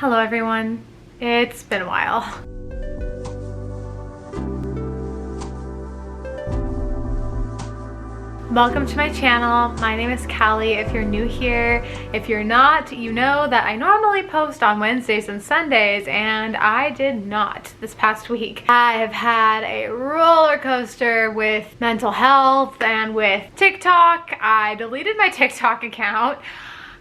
Hello everyone, it's been a while. Welcome to my channel. My name is Callie. If you're new here, if you're not, you know that I normally post on Wednesdays and Sundays, and I did not this past week. I have had a roller coaster with mental health and with TikTok. I deleted my TikTok account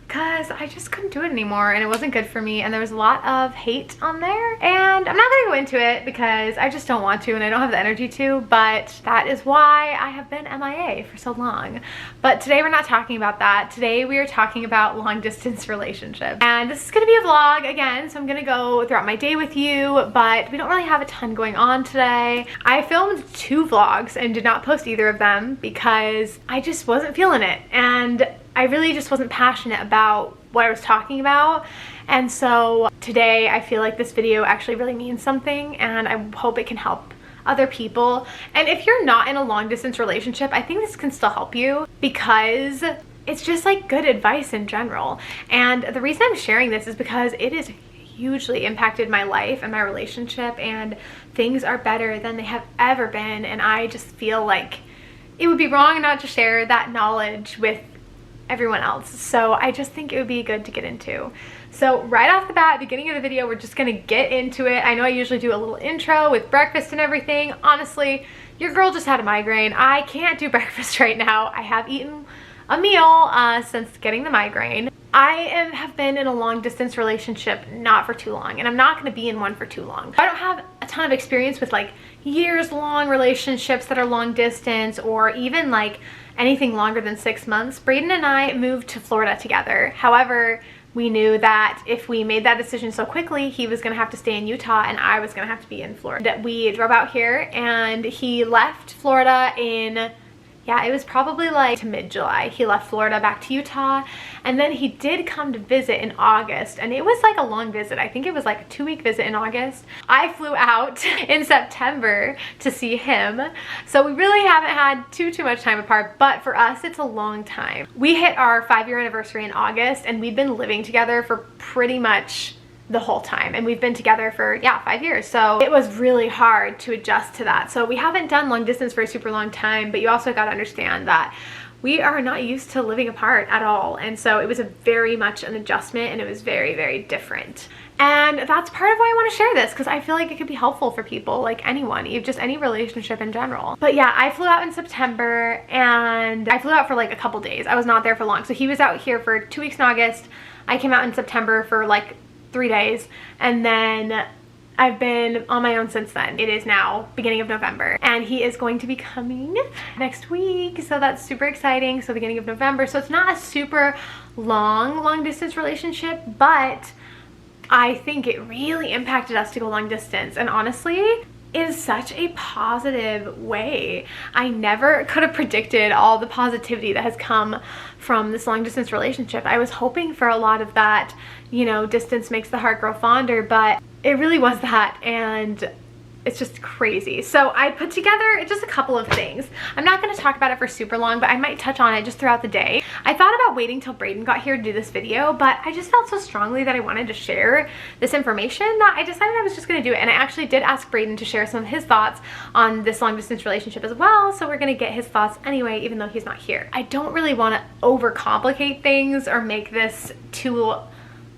because I just couldn't do it anymore and it wasn't good for me, and there was a lot of hate on there, and I'm not gonna go into it because I just don't want to and I don't have the energy to, but that is why I have been MIA for so long. But today we're not talking about that. Today we are talking about long distance relationships, and this is gonna be a vlog again, so I'm gonna go throughout my day with you, but we don't really have a ton going on today. I filmed 2 vlogs and did not post either of them because I just wasn't feeling it, and I really just wasn't passionate about what I was talking about. And so today I feel like this video actually really means something, and I hope it can help other people. And if you're not in a long distance relationship, I think this can still help you because it's just like good advice in general. And the reason I'm sharing this is because it has hugely impacted my life and my relationship, and things are better than they have ever been. And I just feel like it would be wrong not to share that knowledge with everyone else. So I just think it would be good to get into. So right off the bat, beginning of the video, we're just gonna get into it. I know I usually do a little intro with breakfast and everything. Honestly, your girl just had a migraine. I can't do breakfast right now. I have eaten a meal since getting the migraine. I have been in a long distance relationship not for too long, and I'm not gonna be in one for too long. I don't have a ton of experience with like years long relationships that are long distance, or even like anything longer than 6 months. Braden and I moved to Florida together. However, we knew that if we made that decision so quickly, he was gonna have to stay in Utah and I was gonna have to be in Florida. We drove out here and he left Florida in, yeah, it was probably like to mid-July. He left Florida back to Utah, and then he did come to visit in August, and it was like a long visit. I think it was like a 2-week visit in August. I flew out in September to see him, so we really haven't had too much time apart, but for us it's a long time. We hit our 5-year anniversary in August, and we've been living together for pretty much the whole time, and we've been together for 5 years, so it was really hard to adjust to that. So we haven't done long distance for a super long time, but you also got to understand that we are not used to living apart at all, and so it was a very much an adjustment, and it was very different. And that's part of why I want to share this, because I feel like it could be helpful for people, like anyone, just any relationship in general. But yeah, I flew out in September, and I flew out for like a couple days. I was not there for long. So he was out here for 2 weeks in August. I came out in September for like 3 days, and then I've been on my own since then. It is now beginning of November, and he is going to be coming next week, so that's super exciting. So beginning of November, so it's not a super long distance relationship, but I think it really impacted us to go long distance, and honestly in such a positive way. I never could have predicted all the positivity that has come from this long distance relationship. I was hoping for a lot of that, you know, distance makes the heart grow fonder, but it really was that, and it's just crazy. So I put together just a couple of things. I'm not going to talk about it for super long, but I might touch on it just throughout the day. I thought about waiting till Braden got here to do this video, but I just felt so strongly that I wanted to share this information that I decided I was just going to do it. And I actually did ask Braden to share some of his thoughts on this long distance relationship as well, so we're going to get his thoughts anyway, even though he's not here. I don't really want to overcomplicate things or make this too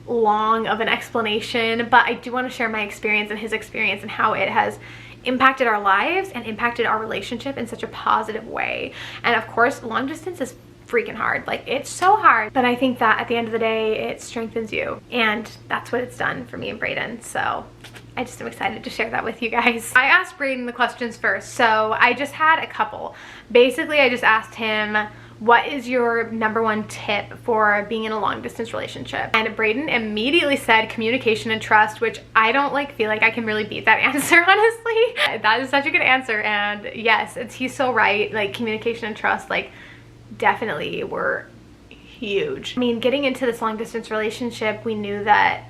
long of an explanation, but I do want to share my experience and his experience and how it has impacted our lives and impacted our relationship in such a positive way. And of course, long distance is freaking hard. Like, it's so hard, but I think that at the end of the day it strengthens you, and that's what it's done for me and Braden. So I just am excited to share that with you guys. I asked Braden the questions first, so I just had a couple. Basically, I just asked him, what is your #1 tip for being in a long distance relationship? And Braden immediately said communication and trust, which I don't feel like I can really beat that answer, honestly. That is such a good answer, and yes, he's so right. Like, communication and trust, like, definitely were huge. I mean, getting into this long distance relationship, we knew that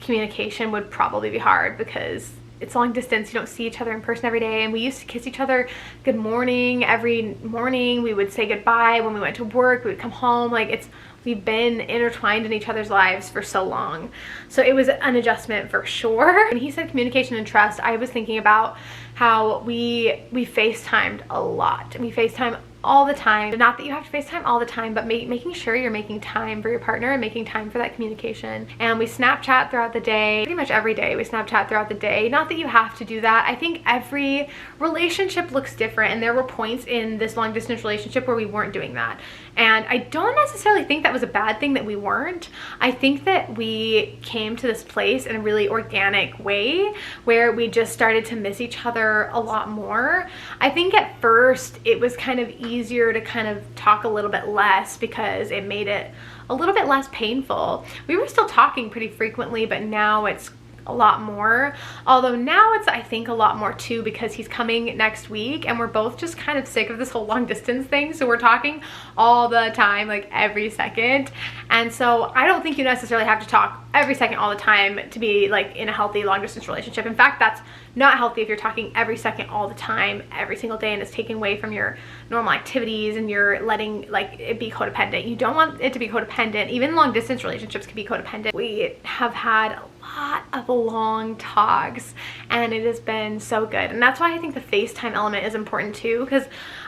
communication would probably be hard because it's long distance, you don't see each other in person every day, and we used to kiss each other good morning every morning. We would say goodbye when we went to work, we would come home. Like, it's we've been intertwined in each other's lives for so long. So it was an adjustment for sure. When he said communication and trust, I was thinking about how we FaceTimed a lot. We FaceTime all the time. Not that you have to FaceTime all the time, but making sure you're making time for your partner and making time for that communication. And we Snapchat throughout the day. Pretty much every day we Snapchat throughout the day. Not that you have to do that. I think every relationship looks different, and there were points in this long distance relationship where we weren't doing that. And I don't necessarily think that was a bad thing that we weren't. I think that we came to this place in a really organic way where we just started to miss each other a lot more. I think at first it was kind of easier to kind of talk a little bit less because it made it a little bit less painful. We were still talking pretty frequently, but now it's a lot more. Although now it's, I think, a lot more too, because he's coming next week and we're both just kind of sick of this whole long distance thing. So we're talking all the time, like every second. And so I don't think you necessarily have to talk every second all the time to be like in a healthy long distance relationship. In fact, that's not healthy if you're talking every second all the time, every single day, and it's taking away from your normal activities and you're letting like it be codependent. You don't want it to be codependent. Even long distance relationships can be codependent. We have had a lot of long talks and it has been so good. And that's why I think the FaceTime element is important too, because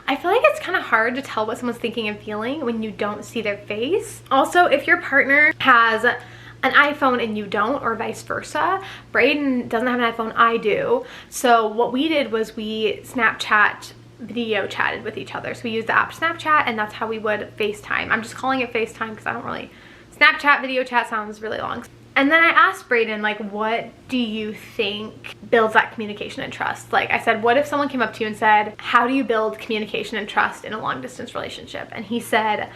I feel like it's kind of hard to tell what someone's thinking and feeling when you don't see their face. Also, if your partner has an iPhone and you don't, or vice versa. Braden doesn't have an iPhone, I do. So what we did was we Snapchat video chatted with each other. So we used the app Snapchat, and that's how we would FaceTime. I'm just calling it FaceTime because I don't really, Snapchat video chat sounds really long. And then I asked Braden, like, what do you think builds that communication and trust? Like I said, what if someone came up to you and said, how do you build communication and trust in a long distance relationship? And he said,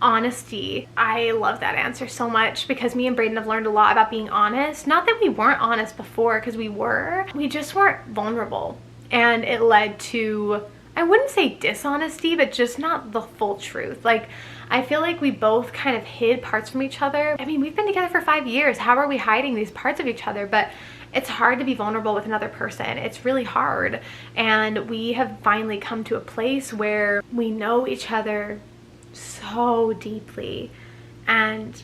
honesty. I love that answer so much because me and Braden have learned a lot about being honest. Not that we weren't honest before, because we were. We just weren't vulnerable. And it led to, I wouldn't say dishonesty, but just not the full truth. Like, I feel like we both kind of hid parts from each other. I mean, we've been together for 5 years. How are we hiding these parts of each other? But it's hard to be vulnerable with another person. It's really hard. And we have finally come to a place where we know each other so deeply, and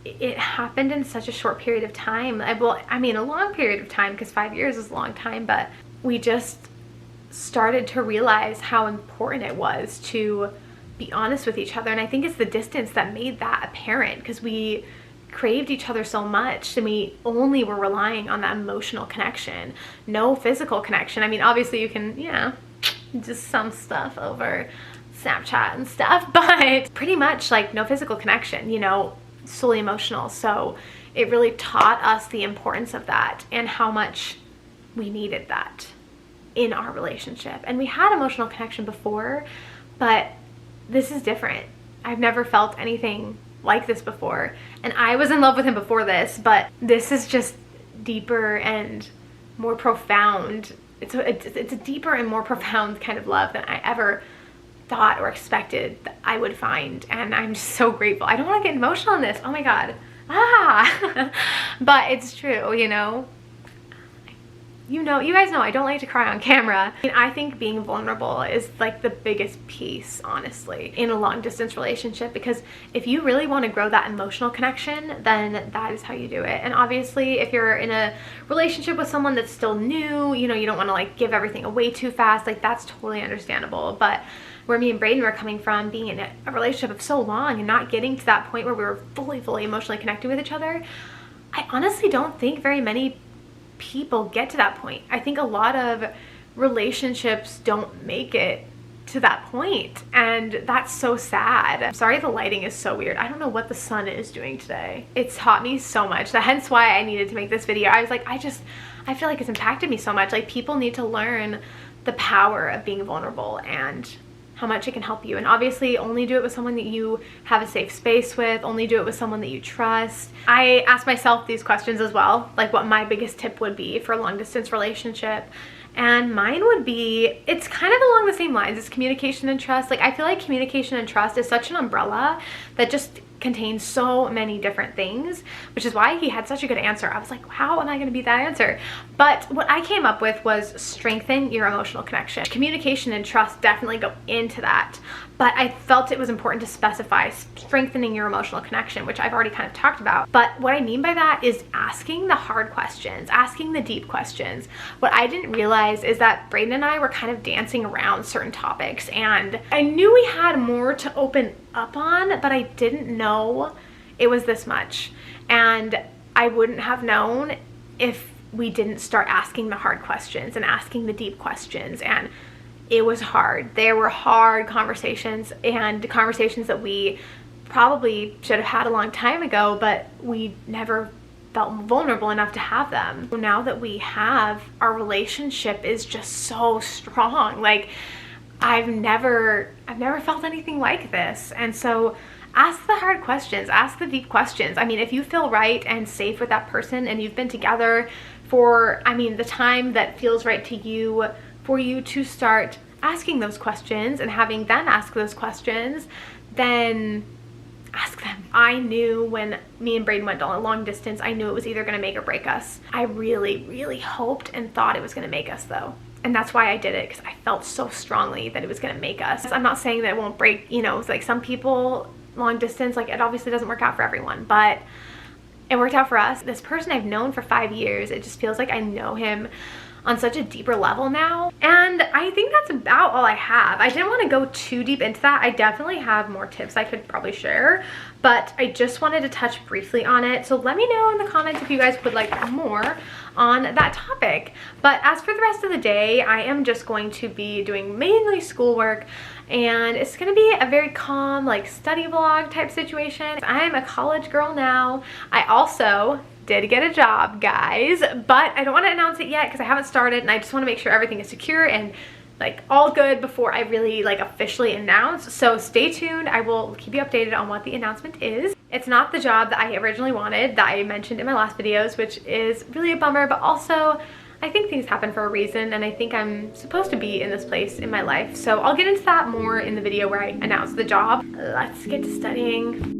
it happened in such a short period of time. I mean a long period of time, because 5 years is a long time, but we just started to realize how important it was to be honest with each other. And I think it's the distance that made that apparent, because we craved each other so much and we only were relying on that emotional connection, no physical connection. I mean, obviously you can, you know, just some stuff over Snapchat and stuff, but pretty much like no physical connection, you know, solely emotional. So it really taught us the importance of that and how much we needed that in our relationship. And we had emotional connection before, but this is different. I've never felt anything like this before. And I was in love with him before this, but this is just deeper and more profound. It's a deeper and more profound kind of love than I ever thought or expected that I would find. And I'm just so grateful. I don't want to get emotional in this. Oh my God. But it's true, you know. You guys know I don't like to cry on camera. I mean, I think being vulnerable is like the biggest piece, honestly, in a long distance relationship, because if you really want to grow that emotional connection, then that is how you do it. And obviously if you're in a relationship with someone that's still new, you know, you don't want to like give everything away too fast, like that's totally understandable. But where me and Braden were coming from, being in a relationship of so long and not getting to that point where we were fully emotionally connected with each other, I honestly don't think very many people get to that point. I think a lot of relationships don't make it to that point, and that's so sad. I'm sorry the lighting is so weird. I don't know what the sun is doing today. It's taught me so much. Hence why I needed to make this video. I was like, I feel like it's impacted me so much. Like, people need to learn the power of being vulnerable and how much it can help you. And obviously only do it with someone that you have a safe space with, only do it with someone that you trust. I ask myself these questions as well, like what my biggest tip would be for a long distance relationship. And mine would be, it's kind of along the same lines, it's communication and trust. Like, I feel like communication and trust is such an umbrella that just contains so many different things, which is why he had such a good answer. I was like, how am I going to be that answer? But what I came up with was strengthen your emotional connection. Communication and trust definitely go into that, but I felt it was important to specify strengthening your emotional connection, which I've already kind of talked about. But what I mean by that is asking the hard questions, asking the deep questions. What I didn't realize is that Braden and I were kind of dancing around certain topics, and I knew we had more to open up on, but I didn't know it was this much. And I wouldn't have known if we didn't start asking the hard questions and asking the deep questions. And it was hard. There were hard conversations, and conversations that we probably should have had a long time ago, but we never felt vulnerable enough to have them. So now that we have, our relationship is just so strong. Like, I've never felt anything like this. And so ask the hard questions, ask the deep questions. I mean, if you feel right and safe with that person and you've been together for, I mean, the time that feels right to you, for you to start asking those questions and having them ask those questions, then ask them. I knew when me and Braden went on a long distance, I knew it was either going to make or break us. I really, really hoped and thought it was going to make us, though. And that's why I did it, because I felt so strongly that it was going to make us. I'm not saying that it won't break, you know, it's like some people, long distance, like it obviously doesn't work out for everyone, but it worked out for us. This person I've known for 5 years, it just feels like I know him on such a deeper level now. And I think that's about all I have. I didn't want to go too deep into that. I definitely have more tips I could probably share, but I just wanted to touch briefly on it. So let me know in the comments if you guys would like more on that topic. But as for the rest of the day, I am just going to be doing mainly schoolwork, and it's gonna be a very calm, like, study vlog type situation. I'm a college girl now. I also did get a job, guys, but I don't want to announce it yet because I haven't started, and I just want to make sure everything is secure and like all good before I really like officially announce. So stay tuned. I will keep you updated on what the announcement is. It's not the job that I originally wanted, that I mentioned in my last videos, which is really a bummer, but also I think things happen for a reason, and I think I'm supposed to be in this place in my life. So I'll get into that more in the video where I announce the job. Let's get to studying.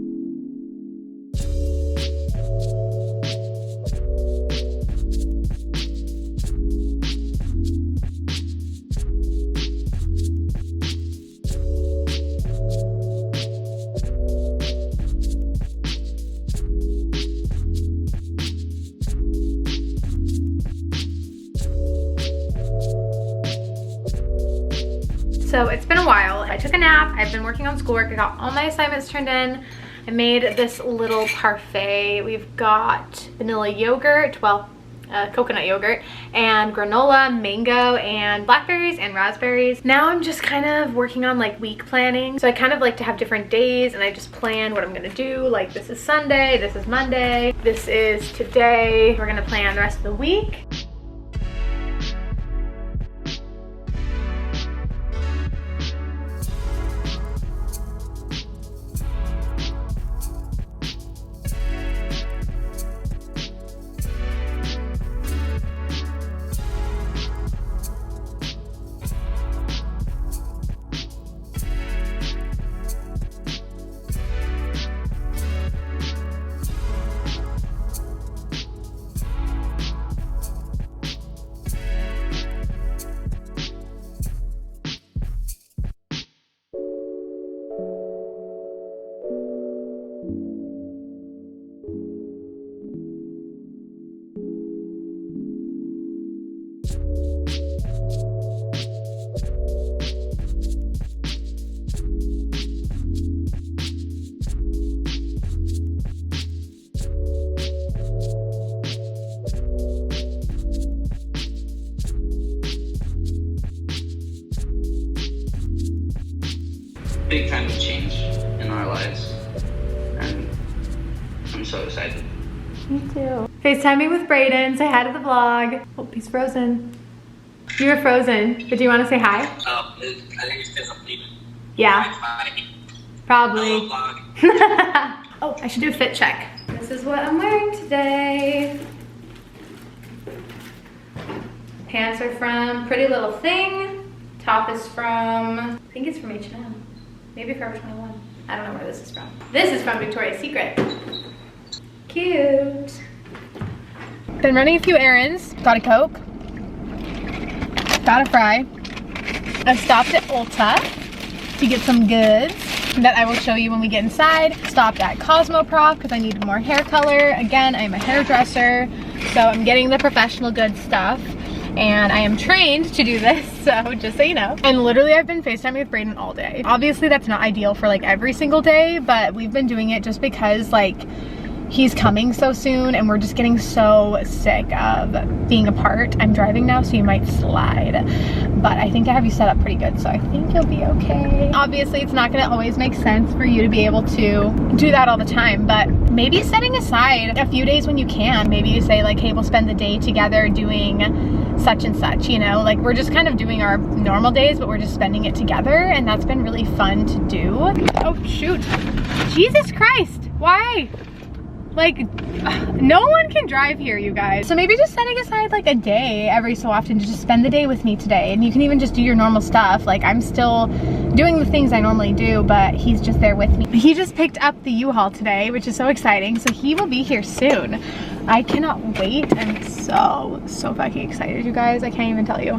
So it's been a while. I took a nap. I've been working on schoolwork. I got all my assignments turned in. I made this little parfait. We've got vanilla yogurt, well, coconut yogurt, and granola, mango, and blackberries and raspberries. Now I'm just kind of working on like week planning. So I kind of like to have different days, and I just plan what I'm gonna do. Like, this is Sunday, this is Monday, this is today. We're gonna plan the rest of the week. Big time of change in our lives, and I'm so excited. Me too. FaceTiming with Braden. Say hi to the vlog. Oh, he's frozen. You're frozen, but do you want to say hi? I think it's because I'm leaving. Yeah. Probably. Hello, Oh, I should do a fit check. This is what I'm wearing today. Pants are from Pretty Little Thing. Top is from, I think it's from H&M. Maybe Forever 21. I don't know where this is from. This is from Victoria's Secret. Cute. Been running a few errands. Got a Coke. Got a fry. I stopped at Ulta to get some goods that I will show you when we get inside. Stopped at Cosmoprof because I needed more hair color. Again, I'm a hairdresser, so I'm getting the professional good stuff. And I am trained to do this, so just so you know. And literally I've been FaceTiming with Brayden all day. Obviously that's not ideal for like every single day, but we've been doing it just because like he's coming so soon and we're just getting so sick of being apart. I'm driving now, so you might slide, but I think I have you set up pretty good, so I think you'll be okay. Obviously it's not gonna always make sense for you to be able to do that all the time, but maybe setting aside a few days when you can, maybe you say like, hey, we'll spend the day together doing such and such, you know, like we're just kind of doing our normal days, but we're just spending it together, and that's been really fun to do. Oh shoot, Jesus Christ, why? Like, no one can drive here, you guys. So maybe just setting aside like a day every so often to just spend the day with me today. And you can even just do your normal stuff. Like I'm still doing the things I normally do, but he's just there with me. He just picked up the U-Haul today, which is so exciting. So he will be here soon. I cannot wait. I'm so fucking excited, you guys. I can't even tell you.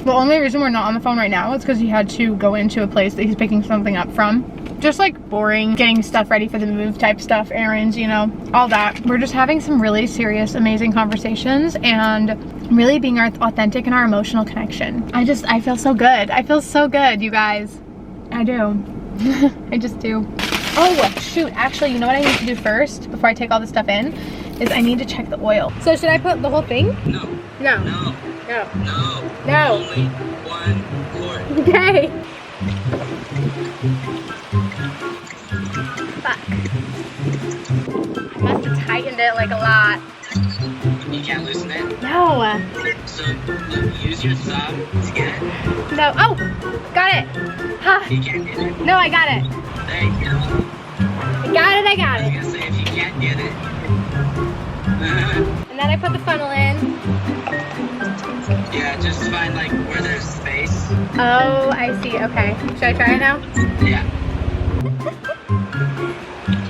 The only reason we're not on the phone right now is because he had to go into a place that he's picking something up from. Just like boring, getting stuff ready for the move type stuff, errands, you know, all that. We're just having some really serious, amazing conversations and really being our authentic and our emotional connection. I feel so good. I feel so good, you guys. I do. I just do. Oh, shoot. Actually, you know what I need to do first before I take all this stuff in? Is I need to check the oil. So should I put the whole thing? No. No. No. No. No. No. Only one quart. Okay. Fuck. I must have tightened it like a lot. You can't loosen it? No. So use your thumb to get it? No. Oh! Got it. Huh. You can't get it? No, I got it. There you go. I got it, I got I was it. gonna say if you can't get it. And then I put the funnel in. Yeah, just find like where there's space. Oh, I see. Okay. Should I try it now? Yeah.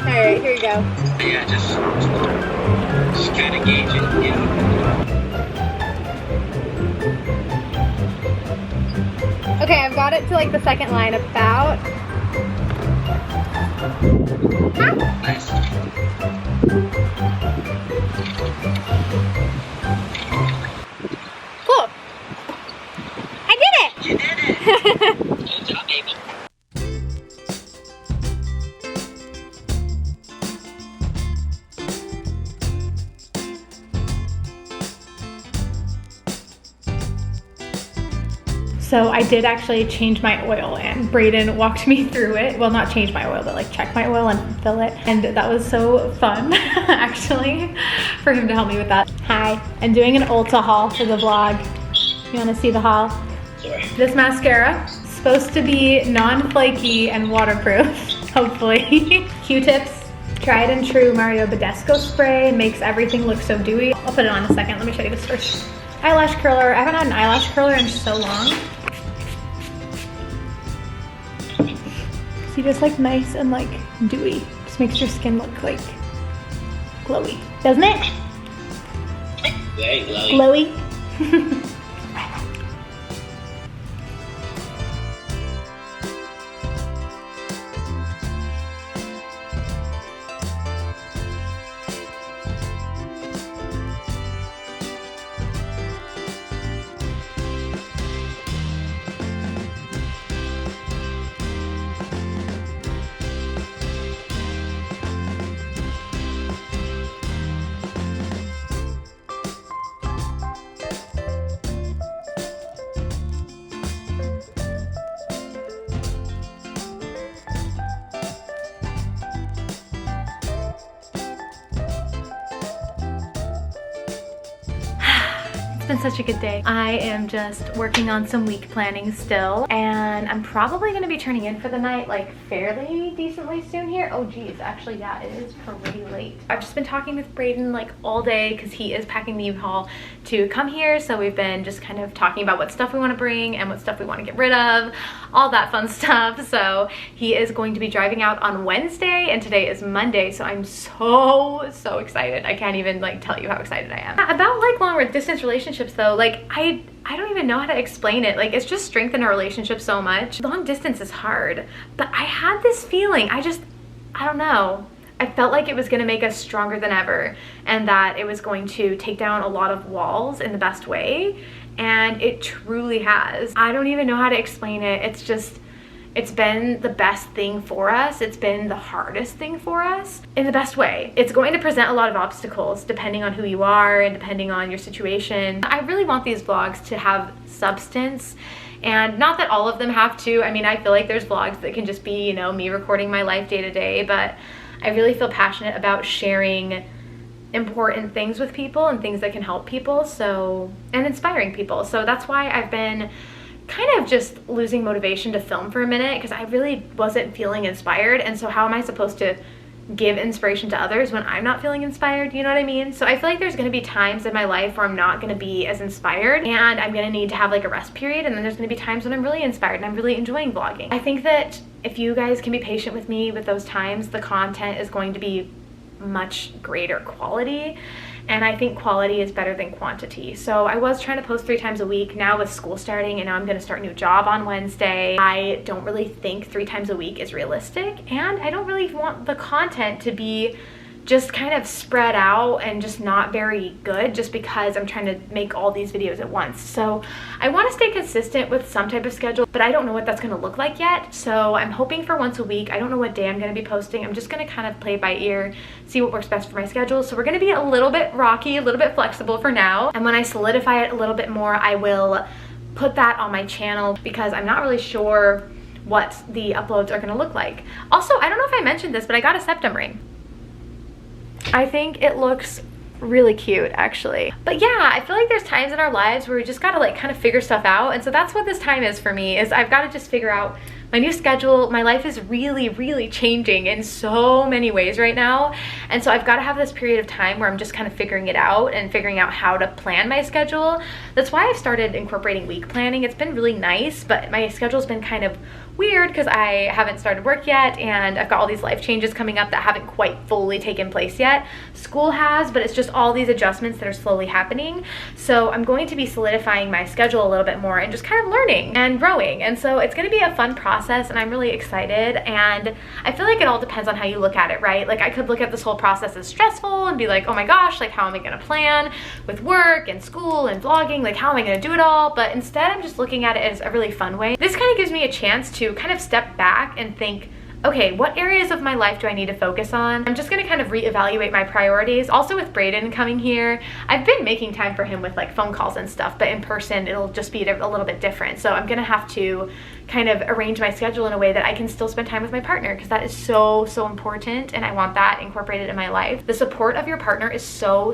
Alright, here you go. Yeah, just kind of gauge it, you know. Okay, I've got it to like the second line about. Huh? Nice. Cool. I did it! You did it! Good job, baby. So I did actually change my oil, and Brayden walked me through it. Well, not change my oil, but like check my oil and fill it. And that was so fun, actually, for him to help me with that. Hi, I'm doing an Ulta haul for the vlog. You wanna see the haul? Sorry. This mascara is supposed to be non-flaky and waterproof, hopefully. Q-tips, tried and true Mario Badescu spray, makes everything look so dewy. I'll put it on in a second, let me show you this first. Eyelash curler, I haven't had an eyelash curler in so long. See, just like nice and like dewy. Just makes your skin look like glowy, doesn't it? Very glowy. Glowy. It's been such a good day. I am just working on some week planning still, and I'm probably gonna be turning in for the night like fairly decently soon here. Oh geez, actually yeah, it is pretty late. I've just been talking with Brayden like all day because he is packing the U-Haul to come here, so we've been just kind of talking about what stuff we want to bring and what stuff we want to get rid of, all that fun stuff. So he is going to be driving out on Wednesday, and today is Monday, so I'm so excited. I can't even like tell you how excited I am. About like long distance relationships though, like I don't even know how to explain it. Like, it's just strengthened our relationship so much. Long distance is hard, but I had this feeling, I don't know. I felt like it was gonna make us stronger than ever, and that it was going to take down a lot of walls in the best way, and it truly has. I don't even know how to explain it. It's been the best thing for us. It's been the hardest thing for us in the best way. It's going to present a lot of obstacles depending on who you are and depending on your situation. I really want these vlogs to have substance, and not that all of them have to. I mean, I feel like there's vlogs that can just be, you know, me recording my life day to day, but I really feel passionate about sharing important things with people and things that can help people, and inspiring people. So that's why I've been kind of just losing motivation to film for a minute, because I really wasn't feeling inspired. And so how am I supposed to give inspiration to others when I'm not feeling inspired? You know what I mean? So I feel like there's going to be times in my life where I'm not going to be as inspired, and I'm going to need to have like a rest period, and then there's going to be times when I'm really inspired and I'm really enjoying vlogging. I think that if you guys can be patient with me with those times, the content is going to be much greater quality. And I think quality is better than quantity. So I was trying to post 3 times a week. Now with school starting, and now I'm gonna start a new job on Wednesday, I don't really think 3 times a week is realistic. And I don't really want the content to be just kind of spread out and just not very good just because I'm trying to make all these videos at once. So I want to stay consistent with some type of schedule, but I don't know what that's going to look like yet. So I'm hoping for once a week. I don't know what day I'm going to be posting. I'm just going to kind of play by ear, see what works best for my schedule. So we're going to be a little bit rocky, a little bit flexible for now. And when I solidify it a little bit more, I will put that on my channel, because I'm not really sure what the uploads are going to look like. Also, I don't know if I mentioned this, but I got a septum ring. I think it looks really cute, actually. But yeah, I feel like there's times in our lives where we just gotta like kind of figure stuff out, and so that's what this time is for me, is I've got to just figure out my new schedule. My life is really changing in so many ways right now, and so I've got to have this period of time where I'm just kind of figuring it out and figuring out how to plan my schedule. That's why I've started incorporating week planning. It's been really nice, but my schedule's been kind of weird because I haven't started work yet, and I've got all these life changes coming up that haven't quite fully taken place yet. School has, but it's just all these adjustments that are slowly happening. So I'm going to be solidifying my schedule a little bit more and just kind of learning and growing. And so it's going to be a fun process, and I'm really excited. And I feel like it all depends on how you look at it, right? Like, I could look at this whole process as stressful and be like, oh my gosh, like how am I going to plan with work and school and vlogging? Like, how am I going to do it all? But instead, I'm just looking at it as a really fun way. This kind of gives me a chance to kind of step back and think, okay, what areas of my life do I need to focus on? I'm just gonna kind of reevaluate my priorities. Also with Brayden coming here, I've been making time for him with like phone calls and stuff, but in person, it'll just be a little bit different. So I'm gonna have to kind of arrange my schedule in a way that I can still spend time with my partner, because that is so important, and I want that incorporated in my life. The support of your partner is so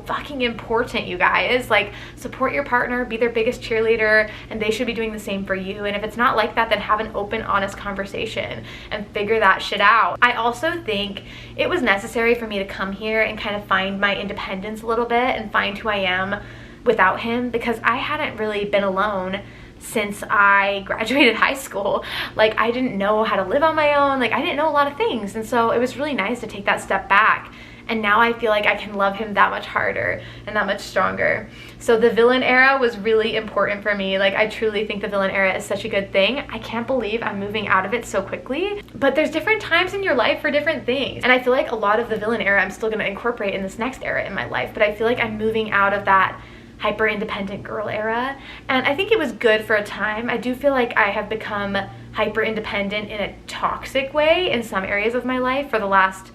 fucking important, you guys. Like, support your partner, be their biggest cheerleader, and they should be doing the same for you. And if it's not like that, then have an open, honest conversation and figure that shit out. I also think it was necessary for me to come here and kind of find my independence a little bit and find who I am without him, because I hadn't really been alone since I graduated high school. Like, I didn't know how to live on my own. Like, I didn't know a lot of things. And so it was really nice to take that step back. And now I feel like I can love him that much harder and that much stronger. So the villain era was really important for me. Like, I truly think the villain era is such a good thing. I can't believe I'm moving out of it so quickly. But there's different times in your life for different things. And I feel like a lot of the villain era I'm still gonna incorporate in this next era in my life. But I feel like I'm moving out of that hyper independent girl era, and I think it was good for a time. I do feel like I have become hyper independent in a toxic way in some areas of my life for the last,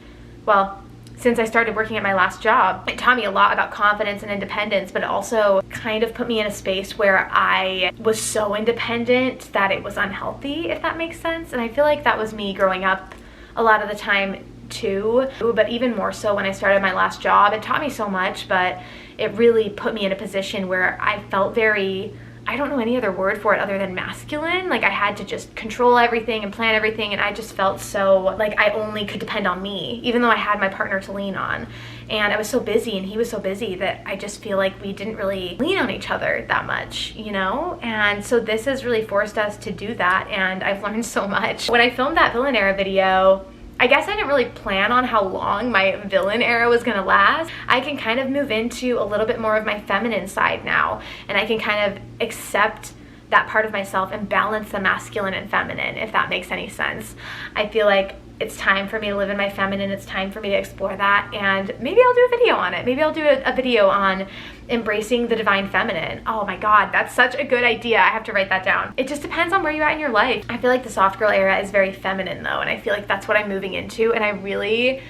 well, since I started working at my last job. It taught me a lot about confidence and independence, but it also kind of put me in a space where I was so independent that it was unhealthy, if that makes sense. And I feel like that was me growing up a lot of the time, too, but even more so when I started my last job. It taught me so much, but it really put me in a position where I felt very, I don't know any other word for it other than masculine. Like I had to just control everything and plan everything, and I just felt so like I only could depend on me, even though I had my partner to lean on. And I was so busy and he was so busy that I just feel like we didn't really lean on each other that much, you know? And so this has really forced us to do that, and I've learned so much. When I filmed that villain era video, I guess I didn't really plan on how long my villain era was gonna last. I can kind of move into a little bit more of my feminine side now, and I can kind of accept that part of myself and balance the masculine and feminine, if that makes any sense. I feel like it's time for me to live in my feminine. It's time for me to explore that, and maybe I'll do a video on it. Maybe I'll do a video on embracing the divine feminine. Oh my God, that's such a good idea. I have to write that down. It just depends on where you're at in your life. I feel like the soft girl era is very feminine though, and I feel like that's what I'm moving into, and I really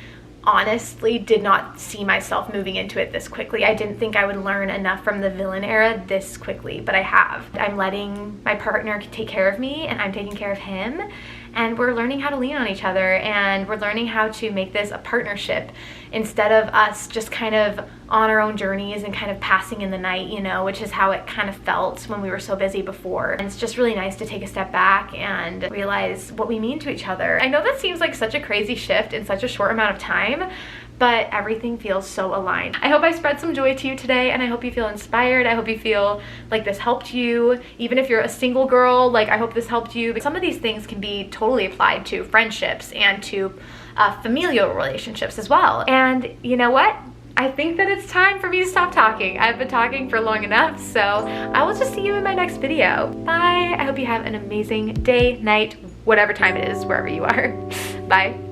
honestly did not see myself moving into it this quickly. I didn't think I would learn enough from the villain era this quickly, but I have. I'm letting my partner take care of me, and I'm taking care of him, and we're learning how to lean on each other, and we're learning how to make this a partnership instead of us just kind of on our own journeys and kind of passing in the night, you know, which is how it kind of felt when we were so busy before. And it's just really nice to take a step back and realize what we mean to each other. I know that seems like such a crazy shift in such a short amount of time, but everything feels so aligned. I hope I spread some joy to you today, and I hope you feel inspired. I hope you feel like this helped you. Even if you're a single girl, like I hope this helped you. But some of these things can be totally applied to friendships and to familial relationships as well. And you know what? I think that it's time for me to stop talking. I've been talking for long enough, so I will just see you in my next video. Bye. I hope you have an amazing day, night, whatever time it is, wherever you are. Bye.